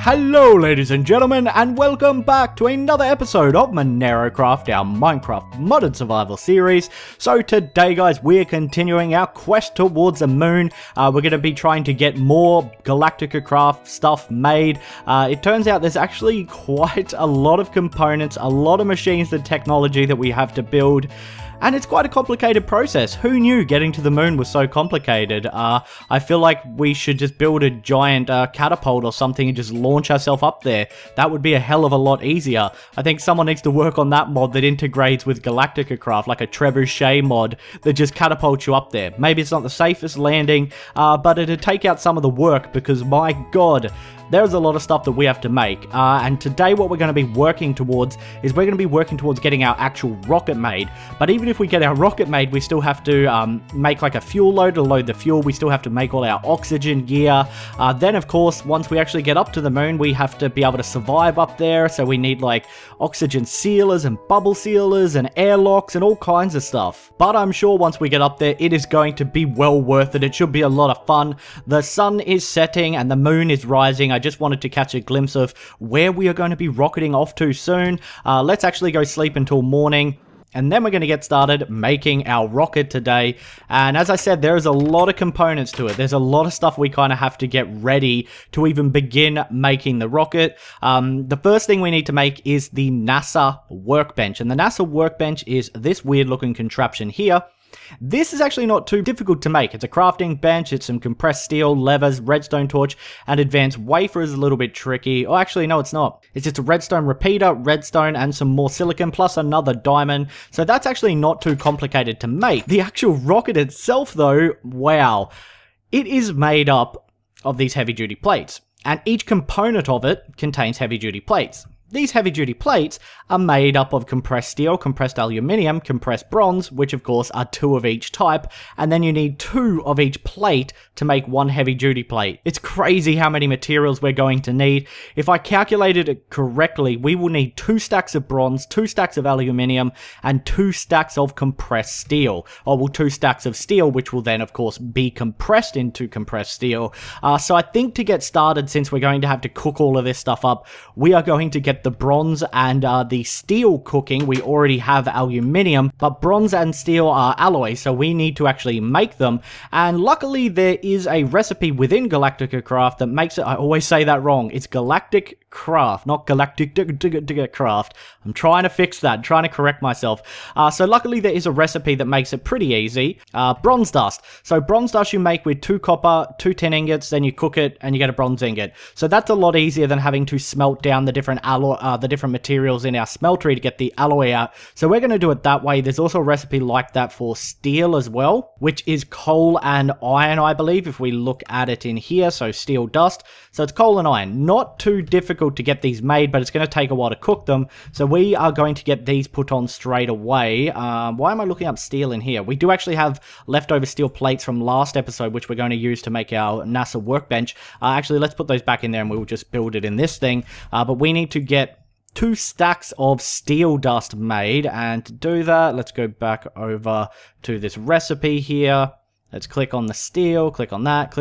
Hello ladies and gentlemen, and welcome back to another episode of MenaeroCraft, our Minecraft Modern Survival series. So today guys, we're continuing our quest towards the moon. We're going to be trying to get more GalacticaCraft stuff made. It turns out there's actually quite a lot of components, a lot of machines and technology that we have to build. And it's quite a complicated process. Who knew getting to the moon was so complicated? I feel like we should just build a giant catapult or something and just launch ourselves up there. That would be a hell of a lot easier. I think someone needs to work on that mod that integrates with GalacticaCraft, like a trebuchet mod that just catapults you up there. Maybe it's not the safest landing, but it'd take out some of the work because my god, there's a lot of stuff that we have to make, and today what we're going to be working towards is we're going to be working towards getting our actual rocket made. But even if we get our rocket made, we still have to make like a fuel load to load the fuel. We still have to make all our oxygen gear. Then of course, once we actually get up to the moon, we have to be able to survive up there. So we need like oxygen sealers and bubble sealers and airlocks and all kinds of stuff. But I'm sure once we get up there, it is going to be well worth it. It should be a lot of fun. The sun is setting and the moon is rising. I just wanted to catch a glimpse of where we are going to be rocketing off to soon. Let's actually go sleep until morning, and then we're going to get started making our rocket today. And as I said, there is a lot of components to it. There's a lot of stuff we kind of have to get ready to even begin making the rocket. The first thing we need to make is the NASA workbench, and the NASA workbench is this weird looking contraption here. This is actually not too difficult to make. It's a crafting bench, it's some compressed steel, levers, redstone torch, and advanced wafer is a little bit tricky. Oh, actually, no, it's not. It's just a redstone repeater, redstone, and some more silicon, plus another diamond. So that's actually not too complicated to make. The actual rocket itself, though, wow. It is made up of these heavy-duty plates, and each component of it contains heavy-duty plates. These heavy-duty plates are made up of compressed steel, compressed aluminium, compressed bronze, which of course are 2 of each type, and then you need 2 of each plate to make 1 heavy-duty plate. It's crazy how many materials we're going to need. If I calculated it correctly, we will need 2 stacks of bronze, 2 stacks of aluminium, and 2 stacks of compressed steel. Or well, 2 stacks of steel, which will then of course be compressed into compressed steel. So I think to get started, since we're going to have to cook all of this stuff up, we are going to get the bronze and the steel cooking. We already have aluminium, but bronze and steel are alloys, so we need to actually make them. And luckily there is a recipe within GalacticaCraft that makes it, I always say that wrong, it's GalacticCraft, not GalacticaCraft. I'm trying to fix that, trying to correct myself. So luckily there is a recipe that makes it pretty easy. Bronze dust. So bronze dust you make with 2 copper, 2 tin ingots, then you cook it and you get a bronze ingot. So that's a lot easier than having to smelt down the different alloy, the different materials in our smeltery to get the alloy out. So we're going to do it that way. There's also a recipe like that for steel as well, which is coal and iron, I believe, if we look at it in here. So steel dust. So it's coal and iron. Not too difficult to get these made, but it's going to take a while to cook them. So we are going to get these put on straight away. Why am I looking up steel in here? We do actually have leftover steel plates from last episode, which we're going to use to make our NASA workbench. Actually, let's put those back in there and we'll just build it in this thing. But we need to get 2 stacks of steel dust made, and to do that, let's go back over to this recipe here. Let's click on the steel, click on that,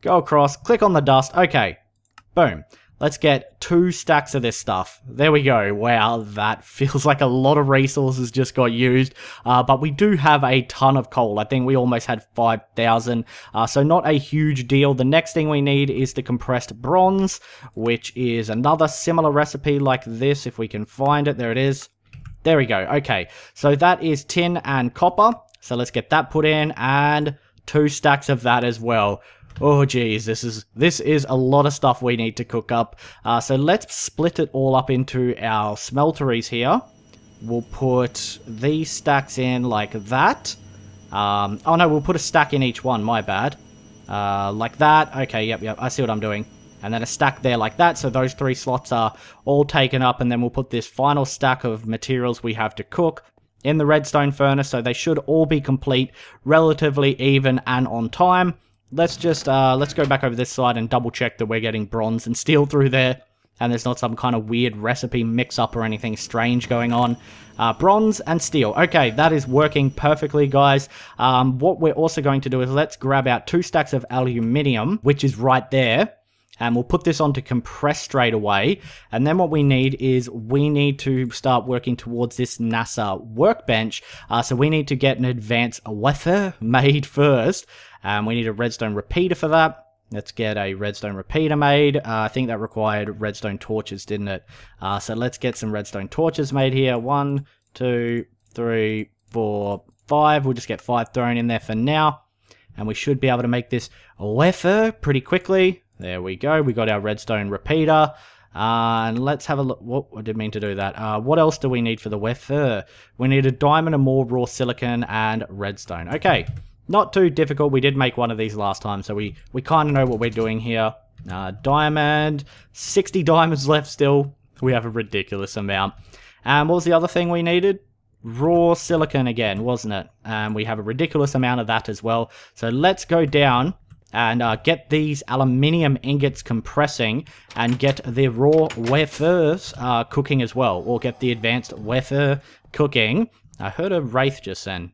go across, click on the dust. Okay, boom. Let's get 2 stacks of this stuff. There we go. Wow, that feels like a lot of resources just got used. But we do have a ton of coal. I think we almost had 5,000. So not a huge deal. The next thing we need is the compressed bronze, which is another similar recipe like this. If we can find it, there it is. There we go. Okay, so that is tin and copper. So let's get that put in, and 2 stacks of that as well. Oh geez, this is a lot of stuff we need to cook up. So let's split it all up into our smelteries here. We'll put these stacks in like that. Oh no, we'll put a stack in each one, my bad. Like that. Okay, yep, I see what I'm doing. And then a stack there like that, so those 3 slots are all taken up, and then we'll put this final stack of materials we have to cook in the redstone furnace, so they should all be complete, relatively even and on time. Let's just, let's go back over this side and double check that we're getting bronze and steel through there, and there's not some kind of weird recipe mix-up or anything strange going on. Bronze and steel. Okay, that is working perfectly, guys. What we're also going to do is let's grab out 2 stacks of aluminium, which is right there, And we'll put this on to compress straight away. And then what we need is we need to start working towards this NASA workbench. So we need to get an advanced wafer made first. We need a redstone repeater for that. Let's get a redstone repeater made. I think that required redstone torches, didn't it? So let's get some redstone torches made here. 1, 2, 3, 4, 5. We'll just get 5 thrown in there for now. And we should be able to make this wafer pretty quickly. There we go. We got our redstone repeater. And let's have a look. Whoa, I didn't mean to do that. What else do we need for the wafer? We need a diamond and more raw silicon and redstone. Okay, not too difficult. We did make one of these last time, so we kind of know what we're doing here. Diamond, 60 diamonds left still. We have a ridiculous amount. And what was the other thing we needed? Raw silicon again, wasn't it? And we have a ridiculous amount of that as well. So let's go down and get these aluminium ingots compressing and get the raw wafers cooking as well, or get the advanced wafer cooking. I heard a wraith just then.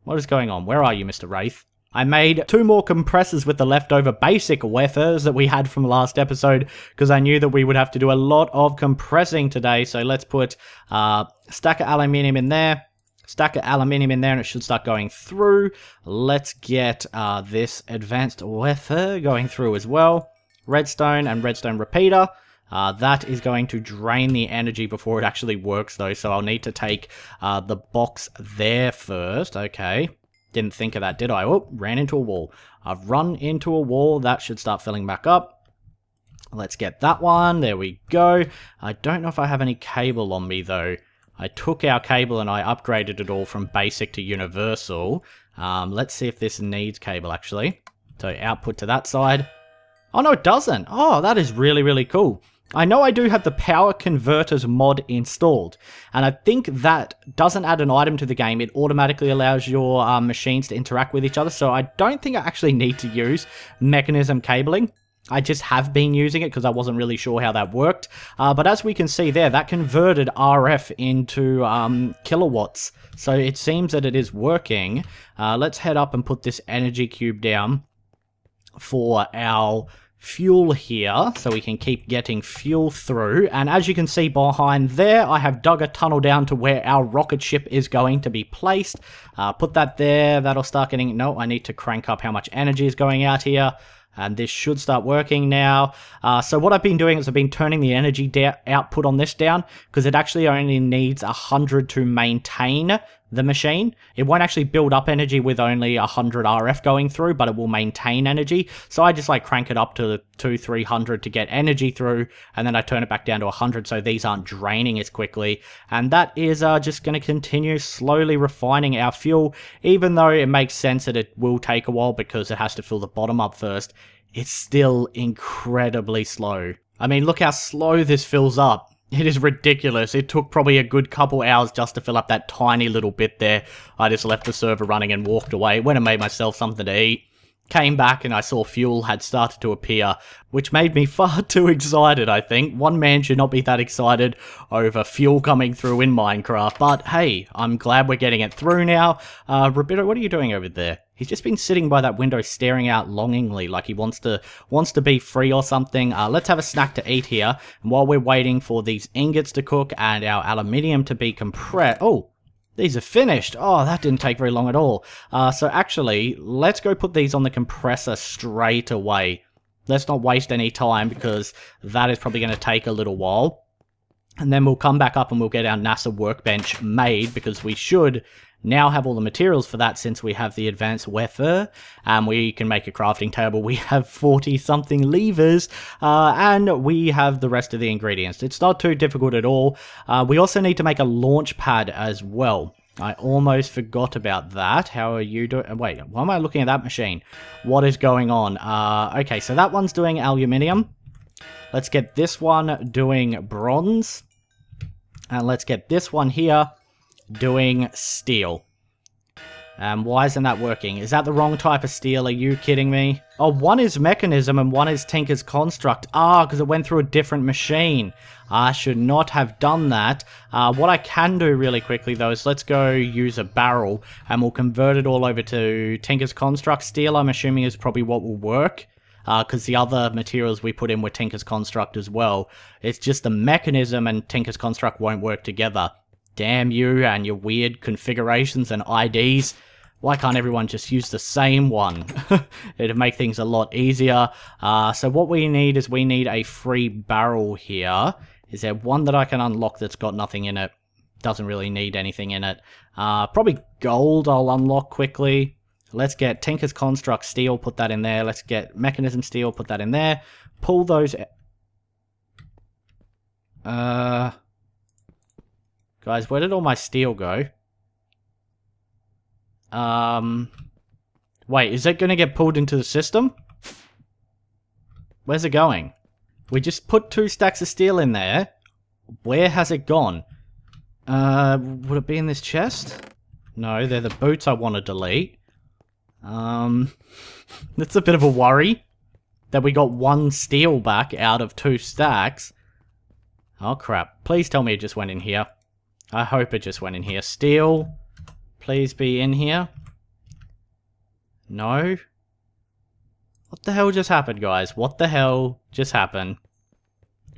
What is going on? Where are you, Mr. Wraith? I made 2 more compressors with the leftover basic wafers that we had from last episode, because I knew that we would have to do a lot of compressing today. So let's put a stack of aluminium in there. Stack of aluminium in there, and it should start going through. Let's get this advanced wafer going through as well. Redstone and redstone repeater. That is going to drain the energy before it actually works though, so I'll need to take the box there first. Okay, didn't think of that, did I? Oh, ran into a wall. I've run into a wall. That should start filling back up. Let's get that one. There we go. I don't know if I have any cable on me though. I took our cable and I upgraded it all from basic to universal. Let's see if this needs cable actually. So output to that side. Oh no, it doesn't. Oh, that is really, really cool. I know I do have the power converters mod installed, and I think that doesn't add an item to the game. It automatically allows your machines to interact with each other, so I don't think I actually need to use mechanism cabling. I just have been using it because I wasn't really sure how that worked. But as we can see there, that converted RF into kilowatts. So it seems that it is working. Let's head up and put this energy cube down for our fuel here, so we can keep getting fuel through. And as you can see behind there, I have dug a tunnel down to where our rocket ship is going to be placed. Put that there. That'll start getting... No, I need to crank up how much energy is going out here. And this should start working now. So what I've been doing is I've been turning the energy output on this down, because it actually only needs 100 to maintain the machine. It won't actually build up energy with only 100 RF going through, but it will maintain energy. So I just like crank it up to 200-300 to get energy through, and then I turn it back down to 100 so these aren't draining as quickly. And that is just going to continue slowly refining our fuel, even though it makes sense that it will take a while because it has to fill the bottom up first. It's still incredibly slow. I mean, look how slow this fills up. It is ridiculous. It took probably a good couple hours just to fill up that tiny little bit there. I just left the server running and walked away, went and made myself something to eat. Came back and I saw fuel had started to appear, which made me far too excited, I think. One man should not be that excited over fuel coming through in Minecraft, but hey, I'm glad we're getting it through now. Roberto, what are you doing over there? He's just been sitting by that window staring out longingly like he wants to be free or something. Let's have a snack to eat here. And while we're waiting for these ingots to cook and our aluminium to be compressed... Oh, these are finished. Oh, that didn't take very long at all. So actually, let's go put these on the compressor straight away. Let's not waste any time because that is probably going to take a little while. And then we'll come back up and we'll get our NASA workbench made, because we should now have all the materials for that since we have the advanced wafer. We can make a crafting table. We have 40-something levers, and we have the rest of the ingredients. It's not too difficult at all. We also need to make a launch pad as well. I almost forgot about that. How are you doing? Wait, why am I looking at that machine? What is going on? Okay, so that one's doing aluminium. Let's get this one doing bronze. And let's get this one here doing steel. Why isn't that working? Is that the wrong type of steel? Are you kidding me? Oh, one is mechanism and one is Tinker's Construct. Because it went through a different machine. I should not have done that. What I can do really quickly though is let's go use a barrel and we'll convert it all over to Tinker's Construct. Steel, I'm assuming, is probably what will work. because the other materials we put in were Tinker's Construct as well. It's just the mechanism and Tinker's Construct won't work together. Damn you and your weird configurations and IDs. Why can't everyone just use the same one? It'd make things a lot easier. So what we need is we need a free barrel here. Is there one that I can unlock that's got nothing in it? Doesn't really need anything in it. Probably gold I'll unlock quickly. Let's get Tinker's Construct steel, put that in there. Let's get mechanism steel, put that in there. Pull those... Guys, where did all my steel go? Wait, is it going to get pulled into the system? Where's it going? We just put 2 stacks of steel in there. Where has it gone? Would it be in this chest? No, they're the boots I want to delete. That's a bit of a worry. That we got 1 steel back out of 2 stacks. Oh crap. Please tell me it just went in here. I hope it just went in here. Steel, please be in here. No? What the hell just happened, guys? What the hell just happened?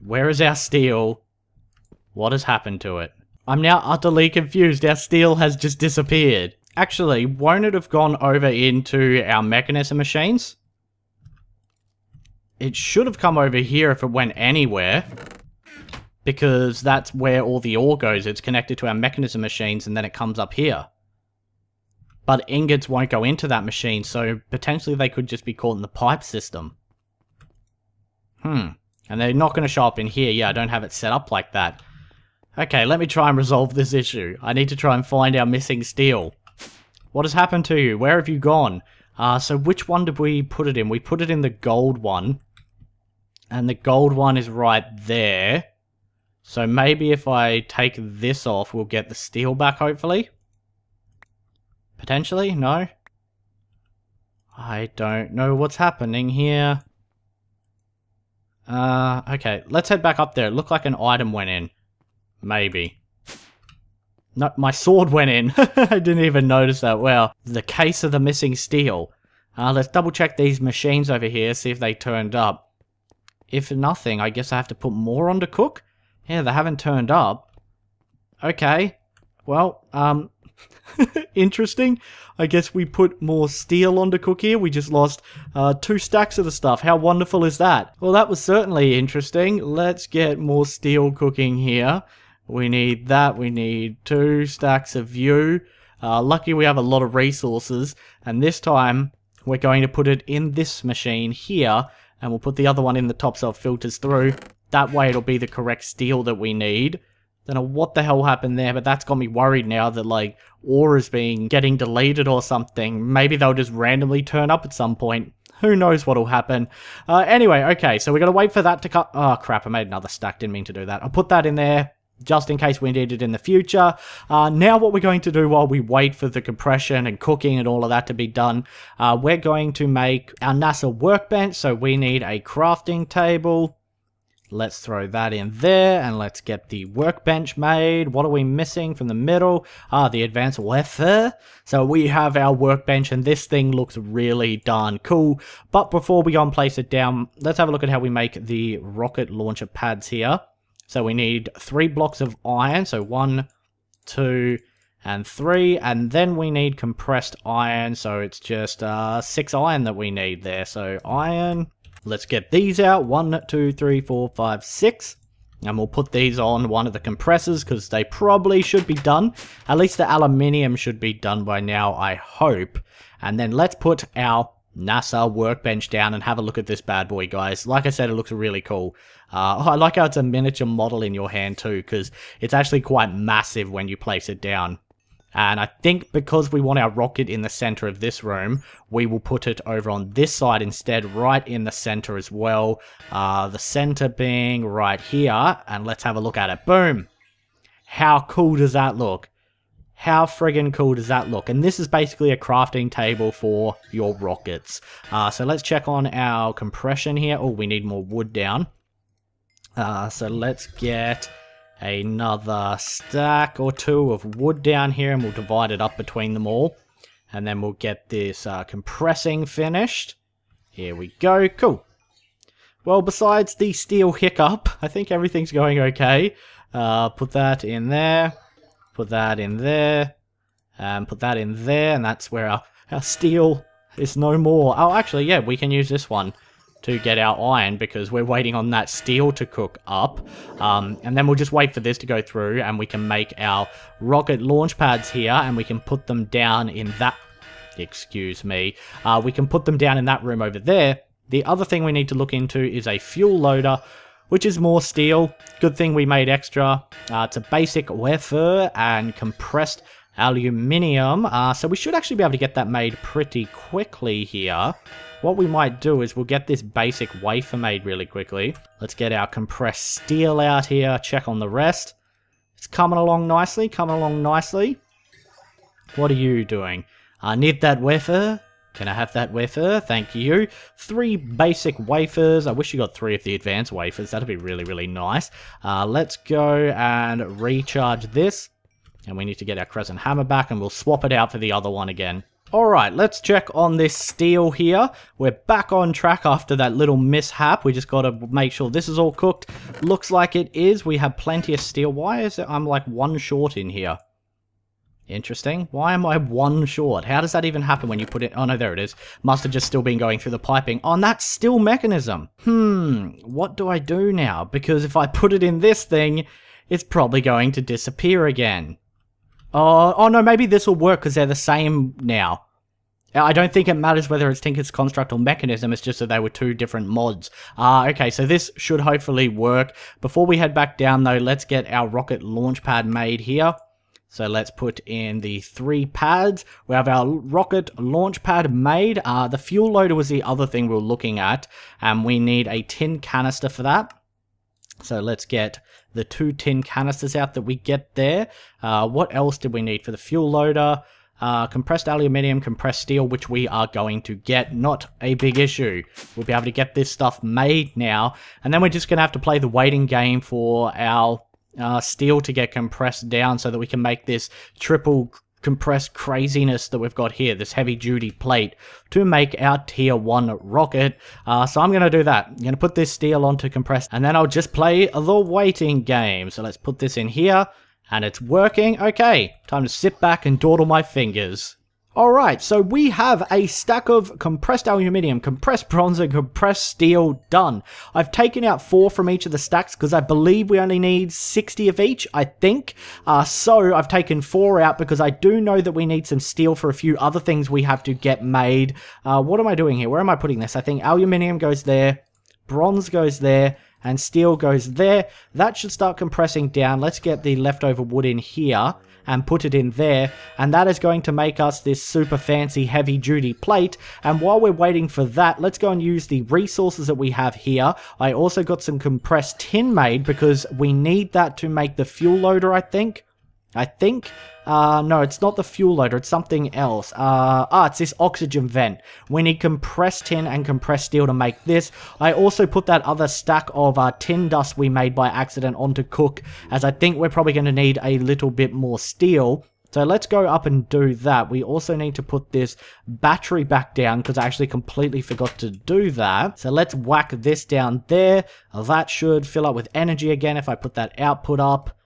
Where is our steel? What has happened to it? I'm now utterly confused. Our steel has just disappeared. Actually, won't it have gone over into our mechanism machines? It should have come over here if it went anywhere. Because that's where all the ore goes. It's connected to our mechanism machines and then it comes up here. But ingots won't go into that machine, so potentially they could just be caught in the pipe system. And they're not going to show up in here. Yeah, I don't have it set up like that. Okay, let me try and resolve this issue. I need to try and find our missing steel. What has happened to you? Where have you gone? So which one did we put it in? We put it in the gold one. And the gold one is right there. So maybe if I take this off, we'll get the steel back, hopefully. Potentially? No? I don't know what's happening here. Okay, let's head back up there. It looked like an item went in. Maybe. No, my sword went in. I didn't even notice that. Well, the case of the missing steel. Let's double check these machines over here, see if they turned up. If nothing, I guess I have to put more on to cook? Yeah, they haven't turned up. Okay. Well, interesting. I guess we put more steel on to cook here. We just lost 2 stacks of the stuff. How wonderful is that? Well, that was certainly interesting. Let's get more steel cooking here. We need that. We need 2 stacks of view. Lucky we have a lot of resources. And this time, we're going to put it in this machine here. And we'll put the other one in the top so it filters through. That way it'll be the correct steel that we need. Don't know what the hell happened there, but that's got me worried now that, like, ore is getting deleted or something. Maybe they'll just randomly turn up at some point. Who knows what'll happen. Anyway, okay, so we gotta wait for that to cut. Oh, crap, I made another stack. Didn't mean to do that. I'll put that in there just in case we need it in the future. Now what we're going to do while we wait for the compression and cooking and all of that to be done, we're going to make our NASA workbench. So we need a crafting table. Let's throw that in there, and let's get the workbench made. What are we missing from the middle? The advanced warfare. So we have our workbench, and this thing looks really darn cool. But before we go and place it down, let's have a look at how we make the rocket launcher pads here. So we need 3 blocks of iron. So 1, 2, and 3. And then we need compressed iron. So it's just 6 iron that we need there. So iron... Let's get these out. 1, 2, 3, 4, 5, 6. And we'll put these on one of the compressors because they probably should be done. At least the aluminium should be done by now, I hope. And then let's put our NASA workbench down and have a look at this bad boy, guys. Like I said, it looks really cool. I like how it's a miniature model in your hand too, because it's actually quite massive when you place it down. And I think because we want our rocket in the center of this room, we will put it over on this side instead, right in the center as well. The center being right here, and let's have a look at it. Boom! How cool does that look? How friggin' cool does that look? And this is basically a crafting table for your rockets. So let's check on our compression here. Oh, we need more wood down. So let's get another stack or 2 of wood down here, and we'll divide it up between them all. And then we'll get this compressing finished. Here we go. Cool. Well, besides the steel hiccup, I think everything's going okay. Put that in there. Put that in there. And put that in there. And that's where our steel is no more. Oh, actually, yeah, we can use this one to get our iron because we're waiting on that steel to cook up. And then we'll just wait for this to go through and we can make our rocket launch pads here and we can put them down in that... Excuse me. We can put them down in that room over there. The other thing we need to look into is a fuel loader, which is more steel. Good thing we made extra. It's a basic wafer and compressed aluminium. So we should actually be able to get that made pretty quickly here. What we might do is we'll get this basic wafer made really quickly. Let's get our compressed steel out here, check on the rest. It's coming along nicely, coming along nicely. What are you doing? I need that wafer. Can I have that wafer? Thank you. 3 basic wafers. I wish you got 3 of the advanced wafers. That'd be really, really nice. Let's go and recharge this. And we need to get our crescent hammer back and we'll swap it out for the other one again. Alright, let's check on this steel here. We're back on track after that little mishap. We just got to make sure this is all cooked. Looks like it is. We have plenty of steel. Why is it I'm like 1 short in here? Interesting. Why am I 1 short? How does that even happen when you put it... Oh, no, there it is. Must have just still been going through the piping on that steel mechanism. What do I do now? Because if I put it in this thing, it's probably going to disappear again. Oh no, maybe this will work because they're the same now. I don't think it matters whether it's Tinker's Construct or Mechanism, it's just that they were 2 different mods. Okay, so this should hopefully work. Before we head back down though, let's get our rocket launch pad made here. So let's put in the 3 pads. We have our rocket launch pad made. The fuel loader was the other thing we were looking at, and we need a tin canister for that. So let's get the 2 tin canisters out that we get there. What else did we need for the fuel loader? Compressed aluminium, compressed steel, which we are going to get. Not a big issue. We'll be able to get this stuff made now. And then we're just going to have to play the waiting game for our steel to get compressed down so that we can make this triple compressed craziness that we've got here, this heavy duty plate, to make our tier 1 rocket. So I'm going to do that. I'm going to put this steel onto compressed and then I'll just play the waiting game. So let's put this in here and it's working. Okay, time to sit back and dawdle my fingers. Alright, so we have a stack of compressed aluminium, compressed bronze, and compressed steel done. I've taken out 4 from each of the stacks because I believe we only need 60 of each, I think. So I've taken 4 out because I do know that we need some steel for a few other things we have to get made. What am I doing here? Where am I putting this? I think aluminium goes there, bronze goes there, and steel goes there. That should start compressing down. Let's get the leftover wood in here and put it in there, and that is going to make us this super fancy heavy duty plate. And while we're waiting for that, let's go and use the resources that we have here. I also got some compressed tin made because we need that to make the fuel loader, I think. No, it's not the fuel loader, it's something else. It's this oxygen vent. We need compressed tin and compressed steel to make this. I also put that other stack of tin dust we made by accident onto cook, as I think we're probably going to need a little bit more steel. So let's go up and do that. We also need to put this battery back down because I actually completely forgot to do that. So let's whack this down there. That should fill up with energy again if I put that output up.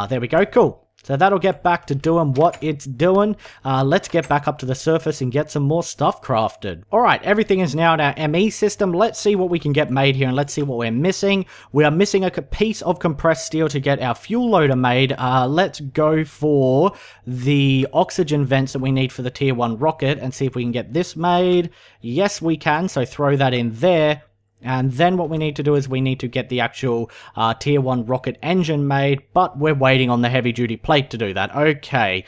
There we go, cool. So that'll get back to doing what it's doing. Let's get back up to the surface and get some more stuff crafted. Alright, everything is now in our ME system. Let's see what we can get made here and let's see what we're missing. We are missing a piece of compressed steel to get our fuel loader made. Let's go for the oxygen vents that we need for the tier 1 rocket and see if we can get this made. Yes, we can, so throw that in there. And then what we need to do is we need to get the actual tier 1 rocket engine made, but we're waiting on the heavy duty plate to do that. Okay,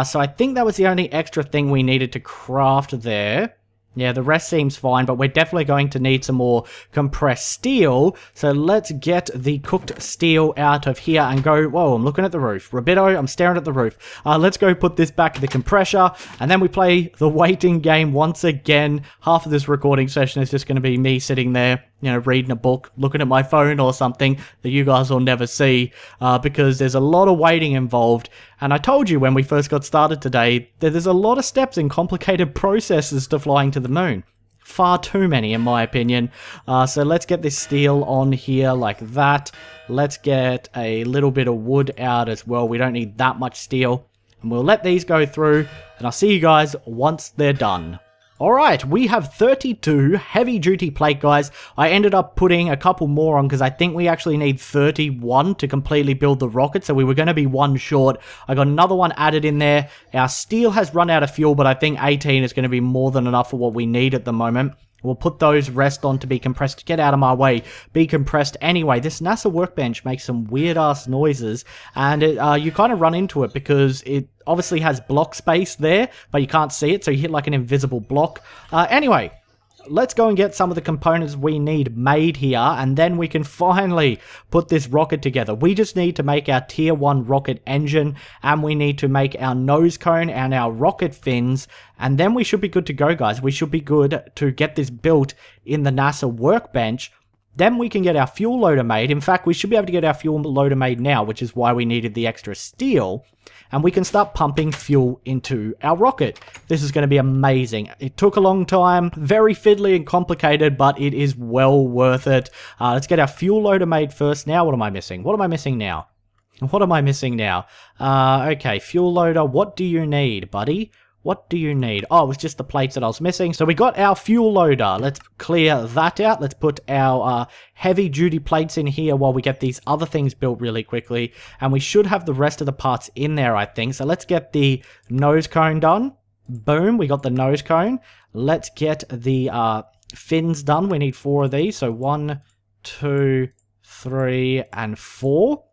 so I think that was the only extra thing we needed to craft there. Yeah, the rest seems fine, but we're definitely going to need some more compressed steel. So let's get the cooked steel out of here and go... Whoa, I'm looking at the roof. Rabbito, I'm staring at the roof. Let's go put this back in the compressor, and then we play the waiting game once again. Half of this recording session is just going to be me sitting there, you know, reading a book, looking at my phone or something that you guys will never see, because there's a lot of waiting involved. And I told you when we first got started today that there's a lot of steps and complicated processes to flying to the moon. Far too many in my opinion. So let's get this steel on here like that. Let's get a little bit of wood out as well. We don't need that much steel. And we'll let these go through, and I'll see you guys once they're done. Alright, we have 32 heavy duty plate, guys. I ended up putting a couple more on because I think we actually need 31 to completely build the rocket, so we were going to be one short. I got another one added in there. Our steel has run out of fuel, but I think 18 is going to be more than enough for what we need at the moment. We'll put those rest on to be compressed. Get out of my way. Be compressed anyway. This NASA workbench makes some weird-ass noises, and you kind of run into it because it obviously has block space there, but you can't see it, so you hit like an invisible block. Anyway, let's go and get some of the components we need made here, and then we can finally put this rocket together. We just need to make our tier 1 rocket engine, and we need to make our nose cone and our rocket fins, and then we should be good to go, guys. We should be good to get this built in the NASA workbench. Then we can get our fuel loader made. In fact, we should be able to get our fuel loader made now, which is why we needed the extra steel. And we can start pumping fuel into our rocket. This is going to be amazing. It took a long time, very fiddly and complicated, but it is well worth it. Let's get our fuel loader made first. Now, what am I missing? What am I missing now? What am I missing now? Okay, fuel loader, what do you need, buddy? What do you need? Oh, it was just the plates that I was missing. So we got our fuel loader. Let's clear that out. Let's put our heavy duty plates in here while we get these other things built really quickly. And we should have the rest of the parts in there, I think. So let's get the nose cone done. Boom, we got the nose cone. Let's get the fins done. We need 4 of these. So 1, 2, 3, and 4.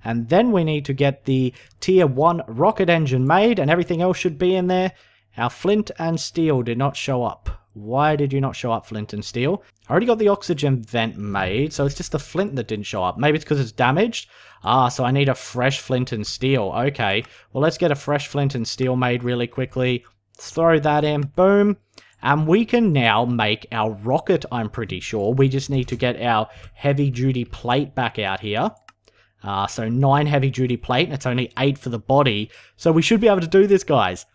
And then we need to get the tier 1 rocket engine made, and everything else should be in there. Our flint and steel did not show up. Why did you not show up, flint and steel? I already got the oxygen vent made, so it's just the flint that didn't show up. Maybe it's because it's damaged. So I need a fresh flint and steel. Okay, well, let's get a fresh flint and steel made really quickly. Let's throw that in. Boom. And we can now make our rocket, I'm pretty sure. We just need to get our heavy-duty plate back out here. So 9 heavy-duty plate, and it's only 8 for the body. So we should be able to do this, guys.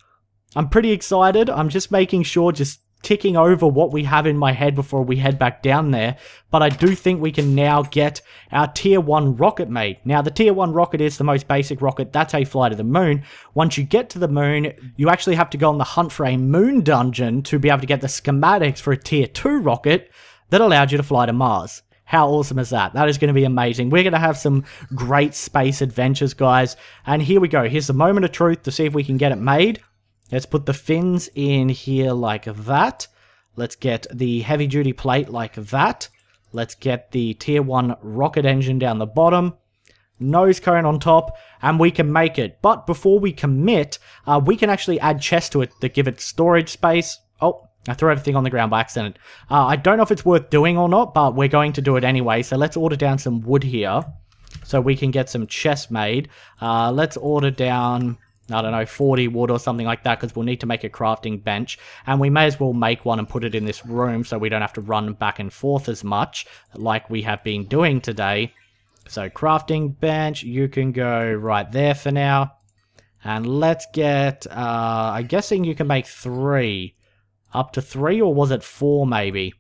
I'm pretty excited. I'm just making sure, just ticking over what we have in my head before we head back down there. But I do think we can now get our tier 1 rocket made. Now, the tier 1 rocket is the most basic rocket. That's how you fly to the moon. Once you get to the moon, you actually have to go on the hunt for a moon dungeon to be able to get the schematics for a tier 2 rocket that allowed you to fly to Mars. How awesome is that? That is going to be amazing. We're going to have some great space adventures, guys. And here we go. Here's the moment of truth to see if we can get it made. Let's put the fins in here like that. Let's get the heavy-duty plate like that. Let's get the tier 1 rocket engine down the bottom. Nose cone on top, and we can make it. But before we commit, we can actually add chests to it to give it storage space. Oh, I threw everything on the ground by accident. I don't know if it's worth doing or not, but we're going to do it anyway. So let's order down some wood here so we can get some chests made. Let's order down, I don't know, 40 wood or something like that, because we'll need to make a crafting bench. And we may as well make one and put it in this room so we don't have to run back and forth as much like we have been doing today. So crafting bench, you can go right there for now. And let's get, I'm guessing you can make 3. Up to 3, or was it 4 maybe?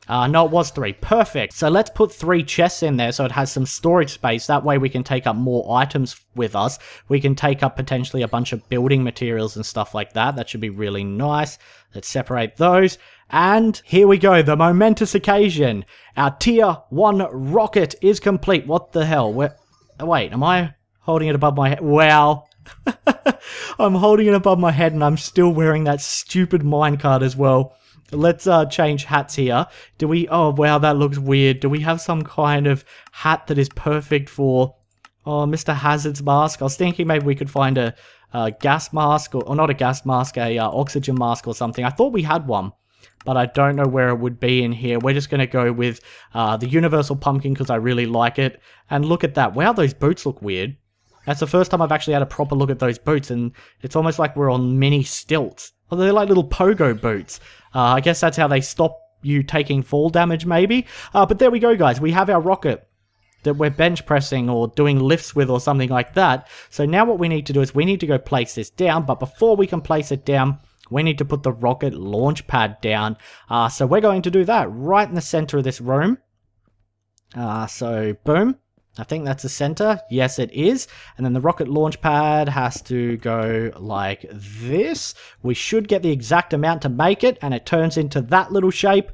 No, it was 3. Perfect. So let's put 3 chests in there so it has some storage space. That way we can take up more items with us. We can take up potentially a bunch of building materials and stuff like that. That should be really nice. Let's separate those. And here we go, the momentous occasion. Our tier 1 rocket is complete. What the hell? Wait, am I holding it above my head? Wow. I'm holding it above my head and I'm still wearing that stupid minecart as well. Let's change hats here. Do we... Oh, wow, that looks weird. Do we have some kind of hat that is perfect for... Oh, Mr. Hazard's mask? I was thinking maybe we could find a gas mask, or not a gas mask, a oxygen mask or something. I thought we had one, but I don't know where it would be in here. We're just going to go with the universal pumpkin because I really like it. And look at that. Wow, those boots look weird. That's the first time I've actually had a proper look at those boots, and it's almost like we're on mini stilts. Oh, they're like little pogo boots. I guess that's how they stop you taking fall damage, maybe. But there we go, guys. We have our rocket that we're bench pressing or doing lifts with or something like that. So now what we need to do is we need to go place this down. But before we can place it down, we need to put the rocket launch pad down. So we're going to do that right in the center of this room. So boom. I think that's the center. Yes, it is. And then the rocket launch pad has to go like this. We should get the exact amount to make it, and it turns into that little shape.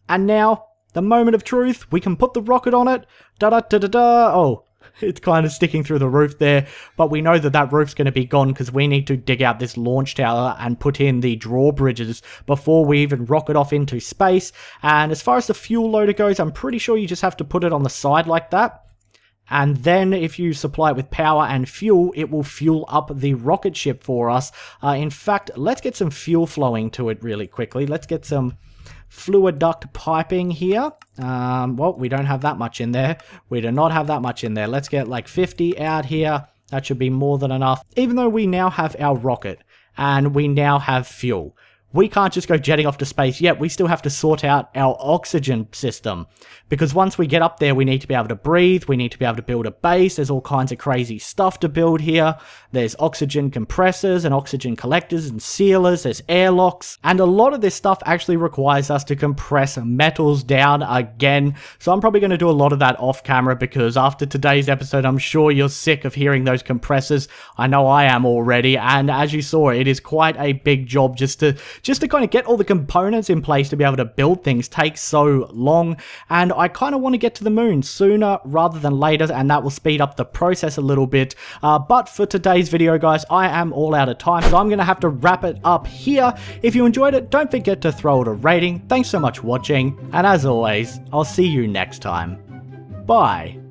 And now, the moment of truth, we can put the rocket on it. Da-da-da-da-da. Oh, it's kind of sticking through the roof there, but we know that that roof's going to be gone because we need to dig out this launch tower and put in the drawbridges before we even rocket off into space. And as far as the fuel loader goes, I'm pretty sure you just have to put it on the side like that. And then if you supply it with power and fuel, it will fuel up the rocket ship for us. In fact, let's get some fuel flowing to it really quickly. Let's get some fluid duct piping here. Well, we don't have that much in there. We do not have that much in there. Let's get like 50 out here. That should be more than enough. Even though we now have our rocket and we now have fuel, we can't just go jetting off to space yet. We still have to sort out our oxygen system. Because once we get up there, we need to be able to breathe. We need to be able to build a base. There's all kinds of crazy stuff to build here. There's oxygen compressors and oxygen collectors and sealers. There's airlocks. And a lot of this stuff actually requires us to compress metals down again. So I'm probably going to do a lot of that off camera because after today's episode, I'm sure you're sick of hearing those compressors. I know I am already. And as you saw, it is quite a big job just to kind of get all the components in place to be able to build things takes so long. And I kind of want to get to the moon sooner rather than later, and that will speed up the process a little bit. But for today's video, guys, I am all out of time, so I'm going to have to wrap it up here. If you enjoyed it, don't forget to throw it a rating. Thanks so much for watching, and as always, I'll see you next time. Bye.